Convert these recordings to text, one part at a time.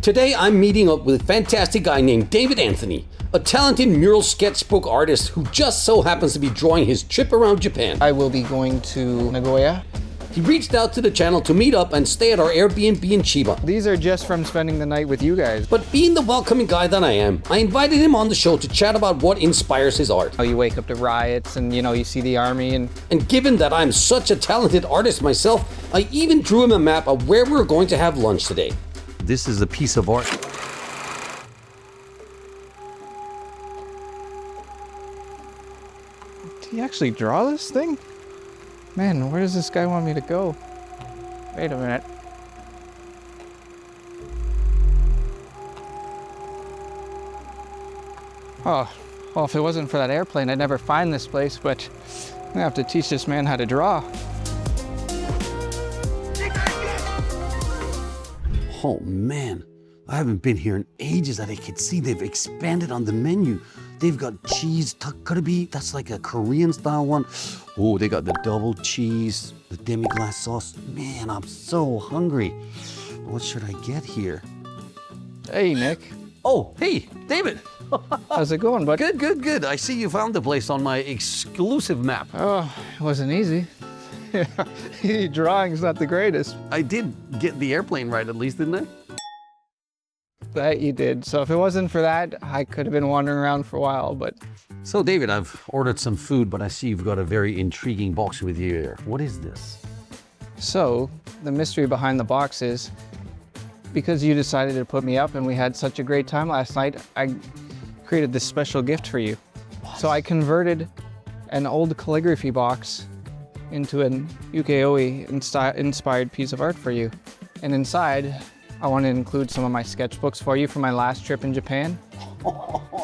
Today I'm meeting up with a fantastic guy named David Anthony, a talented mural sketchbook artist who just so happens to be drawing his trip around Japan. I will be going to Nagoya. He reached out to the channel to meet up and stay at our Airbnb in Chiba. These are just from spending the night with you guys. But being the welcoming guy that I am, I invited him on the show to chat about what inspires his art. You wake up to riots and you see the army and given that I'm such a talented artist myself, I even drew him a map of where we're going to have lunch today. This is a piece of art. Did he actually draw this thing? Man, where does this guy want me to go? Wait a minute. Oh, well, if it wasn't for that airplane, I'd never find this place, but I'm gonna have to teach this man how to draw. Oh man, I haven't been here in ages that I could see they've expanded on the menu. They've got cheese takarabi, that's like a Korean style one. Oh, they got the double cheese, the demi-glace sauce. Man, I'm so hungry. What should I get here? Hey, Nick. Oh, hey, David. How's it going, bud? Good. I see you found the place on my exclusive map. Oh, it wasn't easy. Drawing's not the greatest. I did get the airplane right at least, didn't I? That you did. So if it wasn't for that, I could have been wandering around for a while, but... So David, I've ordered some food, but I see you've got a very intriguing box with you here. What is this? So, the mystery behind the box is, because you decided to put me up and we had such a great time last night, I created this special gift for you. What? So I converted an old calligraphy box into an ukiyo-e-inspired piece of art for you. And inside, I want to include some of my sketchbooks for you from my last trip in Japan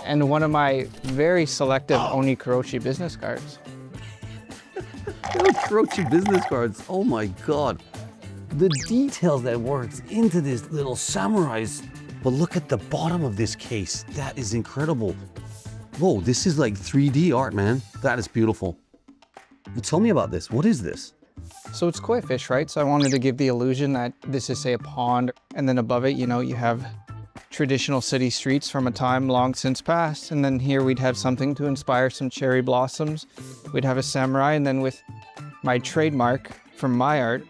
and one of my very selective Onikuroshi business cards. Onikuroshi business cards, oh my God. The details that works into this little samurais. But look at the bottom of this case, that is incredible. Whoa, this is like 3D art, man. That is beautiful. Tell me about this, what is this? So it's koi fish, right? So I wanted to give the illusion that this is, say, a pond, and then above it, you have traditional city streets from a time long since past, and then here we'd have something to inspire some cherry blossoms. We'd have a samurai, and then with my trademark from my art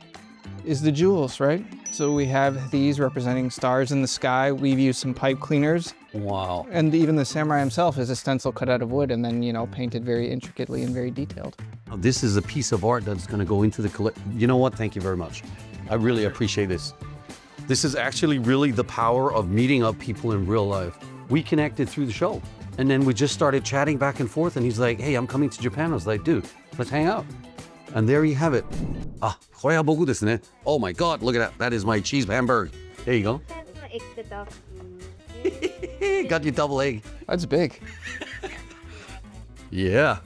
is the jewels, right? So we have these representing stars in the sky. We've used some pipe cleaners. Wow. And even the samurai himself is a stencil cut out of wood and then, painted very intricately and very detailed. This is a piece of art that's going to go into the collection. You know what? Thank you very much. I really appreciate this. This is actually really the power of meeting up people in real life. We connected through the show, and then we just started chatting back and forth, and he's like, hey, I'm coming to Japan. I was like, dude, let's hang out. And there you have it. Ah, これは僕ですね. Oh my God, look at that. That is my cheese hamburger. There you go. Got your double egg. That's big. Yeah.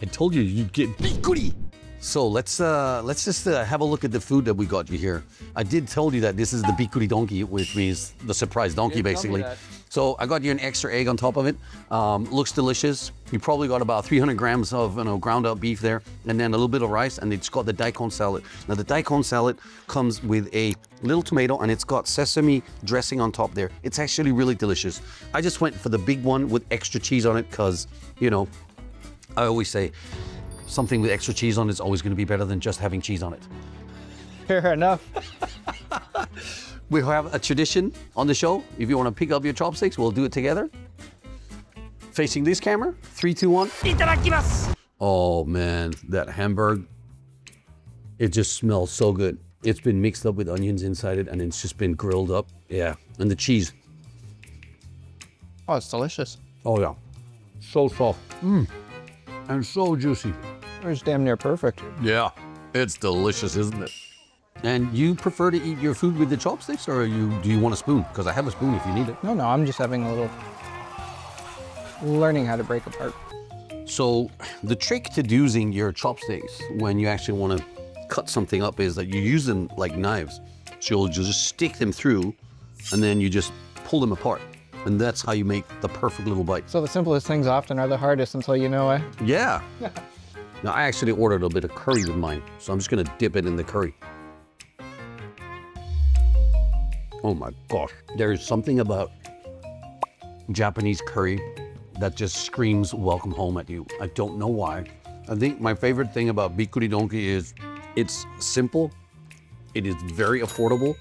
I told you you'd get bikuri. So let's just have a look at the food that we got you here. I did tell you that this is the bikuri donkey, which means the surprise donkey, basically. So I got you an extra egg on top of it. Looks delicious. You probably got about 300 grams of ground up beef there, and then a little bit of rice, and it's got the daikon salad. Now the daikon salad comes with a little tomato, and it's got sesame dressing on top there. It's actually really delicious. I just went for the big one with extra cheese on it because, I always say something with extra cheese on it is always going to be better than just having cheese on it. Fair enough. We have a tradition on the show. If you want to pick up your chopsticks, we'll do it together. Facing this camera, 3, 2, 1. ITADAKIMASU! Oh man, that hamburger, it just smells so good. It's been mixed up with onions inside it, and it's just been grilled up. Yeah, and the cheese. Oh, it's delicious. Oh yeah, so soft. And so juicy. It's damn near perfect. Yeah, it's delicious, isn't it? And you prefer to eat your food with the chopsticks, or do you want a spoon? Because I have a spoon if you need it. No, I'm just having a little learning how to break apart. So the trick to using your chopsticks when you actually want to cut something up is that you use them like knives. So you'll just stick them through, and then you just pull them apart. And that's how you make the perfect little bite. So the simplest things often are the hardest until you know it. Yeah. Now I actually ordered a bit of curry with mine, so I'm just gonna dip it in the curry. Oh my gosh. There's something about Japanese curry that just screams welcome home at you. I don't know why. I think my favorite thing about bikuri donki is it's simple, it is very affordable,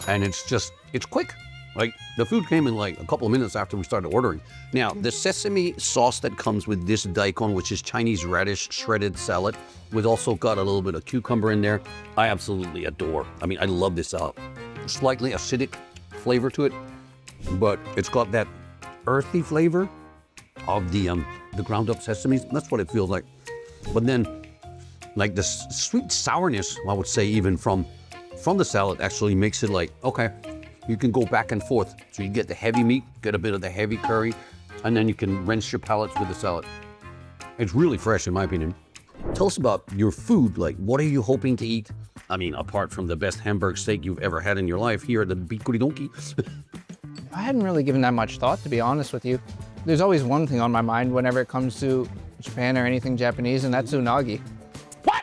and it's quick. Like, the food came in like a couple of minutes after we started ordering. Now, the sesame sauce that comes with this daikon, which is Chinese radish shredded salad, with also got a little bit of cucumber in there, I absolutely adore. I mean, I love this salad. Slightly acidic flavor to it, but it's got that earthy flavor of the ground up sesame. That's what it feels like. But then, like the sweet sourness, I would say, even from the salad, actually makes it like, okay, you can go back and forth. So you get the heavy meat, get a bit of the heavy curry, and then you can rinse your palates with the salad. It's really fresh, in my opinion. Tell us about your food. Like, what are you hoping to eat? I mean, apart from the best Hamburg steak you've ever had in your life here at the Bikuri Donki. I hadn't really given that much thought, to be honest with you. There's always one thing on my mind whenever it comes to Japan or anything Japanese, and that's unagi. What?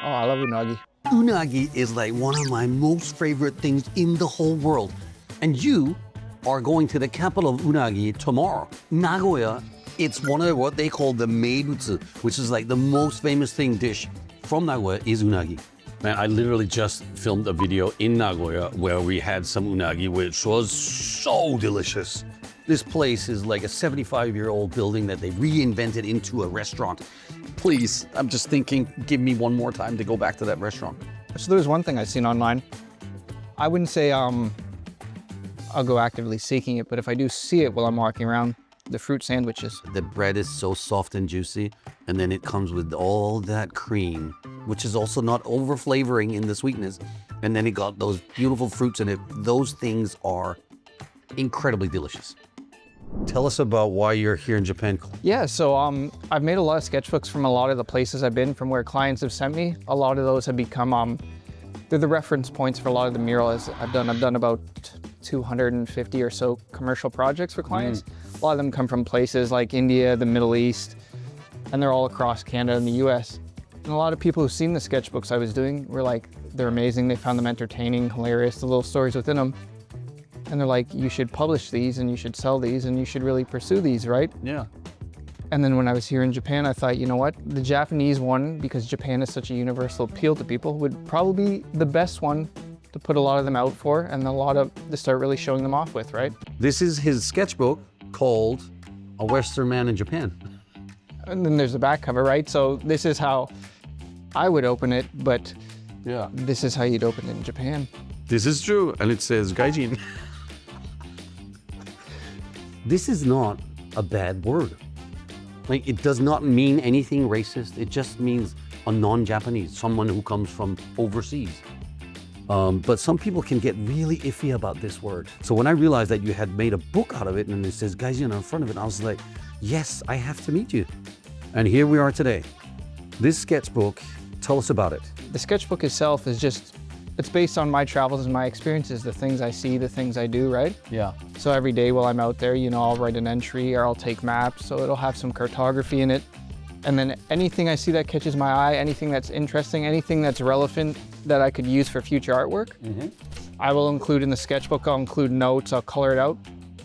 Oh, I love unagi. Unagi is like one of my most favorite things in the whole world. And you are going to the capital of unagi tomorrow. Nagoya, it's one of what they call the meibutsu, which is like the most famous dish from Nagoya is unagi. Man, I literally just filmed a video in Nagoya where we had some unagi, which was so delicious. This place is like a 75-year-old building that they reinvented into a restaurant. Please, I'm just thinking, give me one more time to go back to that restaurant. So there was one thing I've seen online. I wouldn't say I'll go actively seeking it, but if I do see it while I'm walking around, the fruit sandwiches. The bread is so soft and juicy, and then it comes with all that cream, which is also not over-flavoring in the sweetness. And then it got those beautiful fruits in it. Those things are incredibly delicious. Tell us about why you're here in Japan. Yeah, so I've made a lot of sketchbooks from a lot of the places I've been, from where clients have sent me. A lot of those have become, they're the reference points for a lot of the murals I've done. I've done about 250 or so commercial projects for clients. A lot of them come from places like India, the Middle East, and they're all across Canada and the US. And a lot of people who've seen the sketchbooks I was doing were like, they're amazing. They found them entertaining, hilarious, the little stories within them. And they're like, you should publish these and you should sell these and you should really pursue these, right? Yeah. And then when I was here in Japan, I thought, you know what? The Japanese one, because Japan is such a universal appeal to people, would probably be the best one to put a lot of them out for and to start really showing them off with, right? This is his sketchbook called A Western Man in Japan. And then there's the back cover, right? So this is how I would open it, but Yeah. this is how you'd open it in Japan. This is true, and it says Gaijin. This is not a bad word. Like, it does not mean anything racist. It just means a non-Japanese, someone who comes from overseas. But some people can get really iffy about this word. So when I realized that you had made a book out of it and it says Gaijin in front of it, I was like, yes, I have to meet you. And here we are today. This sketchbook, tell us about it. The sketchbook itself is it's based on my travels and my experiences, the things I see, the things I do, right? Yeah. So every day while I'm out there, I'll write an entry or I'll take maps, so it'll have some cartography in it. And then anything I see that catches my eye, anything that's interesting, anything that's relevant that I could use for future artwork, I will include in the sketchbook. I'll include notes, I'll color it out.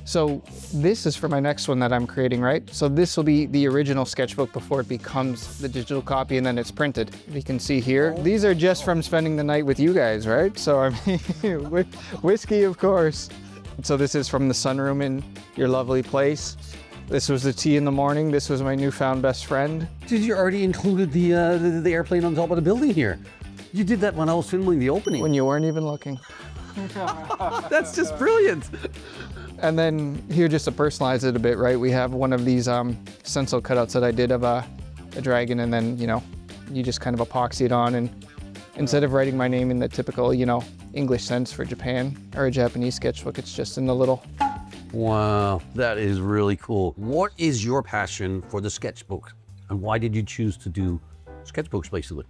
So this is for my next one that I'm creating, right? So this will be the original sketchbook before it becomes the digital copy and then it's printed. You can see here, these are just from spending the night with you guys, right? So I mean, with whiskey, of course. So this is from the sunroom in your lovely place. This was the tea in the morning. This was my newfound best friend. Did you already included the airplane on top of the building here? You did that when I was filming the opening. When you weren't even looking. That's just brilliant. And then here, just to personalize it a bit, right? We have one of these stencil cutouts that I did of a dragon, and then, you just kind of epoxy it on, and instead of writing my name in the typical, English sense for Japan or a Japanese sketchbook, it's just in the little. Wow, that is really cool. What is your passion for the sketchbook? And why did you choose to do sketchbooks, basically?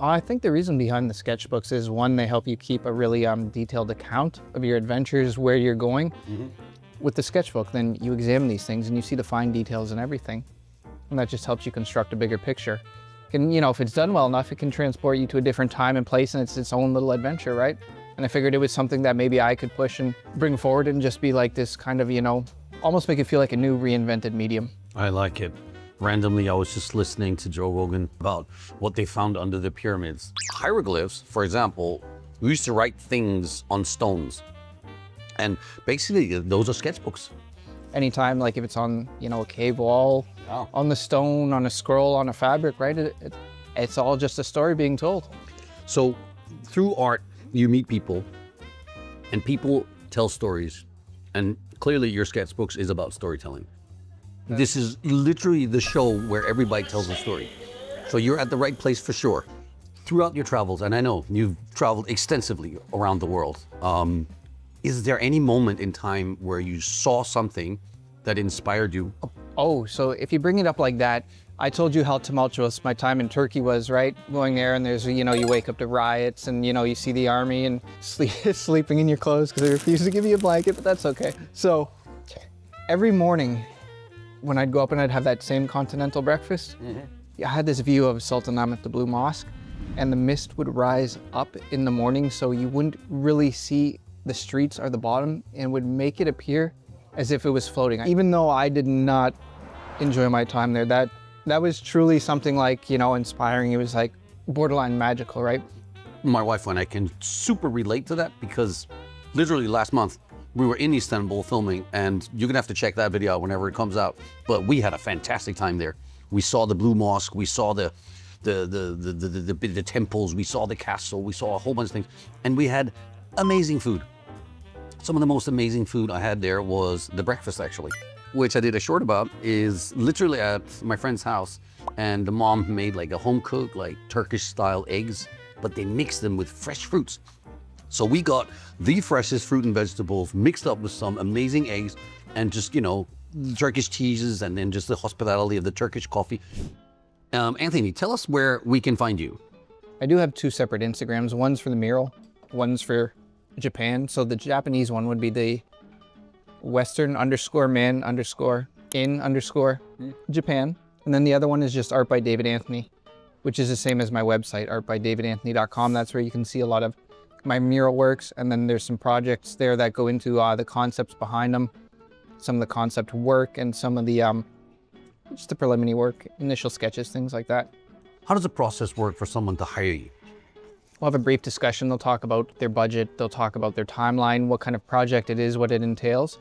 I think the reason behind the sketchbooks is, one, they help you keep a really detailed account of your adventures, where you're going. With the sketchbook, then you examine these things and you see the fine details and everything. And that just helps you construct a bigger picture. can, you know, if it's done well enough, it can transport you to a different time and place, and it's its own little adventure, right? And I figured it was something that maybe I could push and bring forward and just be like this kind of, you know, almost make it feel like a new reinvented medium. I like it. Randomly, I was just listening to Joe Rogan about what they found under the pyramids. Hieroglyphs, for example, we used to write things on stones. And basically, those are sketchbooks. Anytime, like if it's on, you know, a cave wall, on the stone, on a scroll, on a fabric, right? It's all just a story being told. So through art, you meet people, and people tell stories. And clearly, your sketchbooks is about storytelling. This is literally the show where everybody tells a story. So you're at the right place for sure. Throughout your travels, and I know you've traveled extensively around the world, is there any moment in time where you saw something that inspired you? Oh, so if you bring it up like that, I told you how tumultuous my time in Turkey was, right? Going there and there's, you know, you wake up to riots and, you know, you see the army and sleeping in your clothes because they refuse to give you a blanket, but that's okay. So every morning when I'd go up and I'd have that same continental breakfast, I had this view of Sultanahmet, the Blue Mosque, and the mist would rise up in the morning so you wouldn't really see the streets or the bottom, and would make it appear as if it was floating. Even though I did not enjoy my time there, that was truly something like, you know, inspiring. It was like borderline magical, right? My wife and I can super relate to that because literally last month we were in Istanbul filming, and you're gonna have to check that video out whenever it comes out. But we had a fantastic time there. We saw the Blue Mosque, we saw the temples, we saw the castle, we saw a whole bunch of things, and we had amazing food. Some of the most amazing food I had there was the breakfast, actually, which I did a short about. Is literally at my friend's house, and the mom made like a home-cooked, like Turkish-style eggs, but they mixed them with fresh fruits. So we got the freshest fruit and vegetables mixed up with some amazing eggs and just, you know, Turkish cheeses, and then just the hospitality of the Turkish coffee. Anthony, tell us where we can find you. I do have two separate Instagrams. One's for the mural, one's for Japan. So the Japanese one would be the Western_man_in_Japan. And then the other one is just Art by David Anthony, which is the same as my website, artbydavidanthony.com. That's where you can see a lot of my mural works. And then there's some projects there that go into the concepts behind them, some of the concept work, and some of the just the preliminary work, initial sketches, things like that. How does the process work for someone to hire you? We'll have a brief discussion. They'll talk about their budget. They'll talk about their timeline, what kind of project it is, what it entails.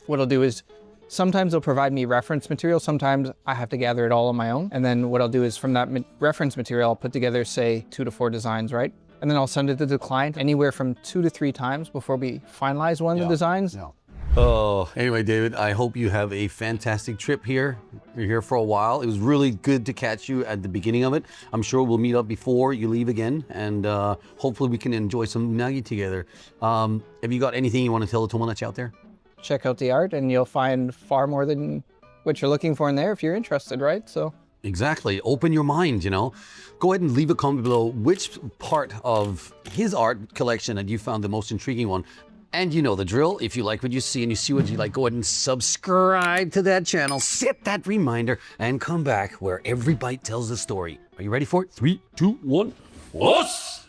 What I'll do is sometimes they'll provide me reference material. Sometimes I have to gather it all on my own. And then what I'll do is from that reference material, I'll put together, say, 2 to 4 designs, right? And then I'll send it to the client anywhere from 2 to 3 times before we finalize one of the designs. Yeah. Oh, anyway, David, I hope you have a fantastic trip here. You're here for a while. It was really good to catch you at the beginning of it. I'm sure we'll meet up before you leave again, and hopefully we can enjoy some unagi together. Have you got anything you want to tell the Tomodachi out there? Check out the art, and you'll find far more than what you're looking for in there if you're interested, right? So. Exactly. Open your mind, you know. Go ahead and leave a comment below which part of his art collection that you found the most intriguing one. And you know the drill. If you like what you see and you see what you like, go ahead and subscribe to that channel, set that reminder, and come back where every bite tells a story. Are you ready for it? 3, 2, 1. Us!